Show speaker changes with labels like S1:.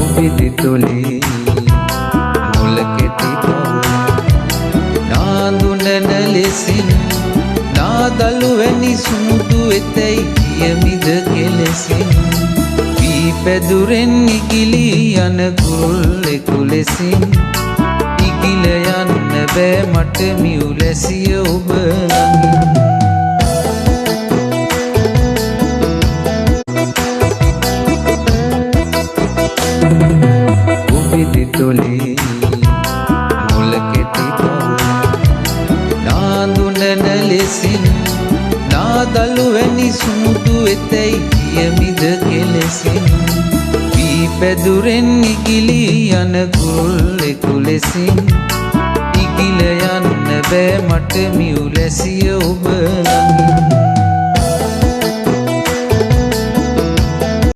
S1: උපිති තොලේ මුල කෙටි බව නාඳුනන ලෙසින් නාදලු වැනි සුමුදු වෙතැයි කියමිද කෙලෙසින් වී පැදුරෙන් ඉගිලී යන කුරුල්ලෙකු ලෙසින් ඉගිල යන්න බෑ මට මියුලැසිය ඔබ ළඟින් උපිති තොලේ මුල කෙටි බව නාඳුනන ලෙසින් නාදලු වැනි සුමුදු වෙතැයි කියමිද කෙලෙසින් වී පැදුරෙන් ඉගිලී යන කුරුල්ලෙකු ලෙසින් ඉගිල යන්න බෑ මට මියුලැසිය ඔබ ළඟින්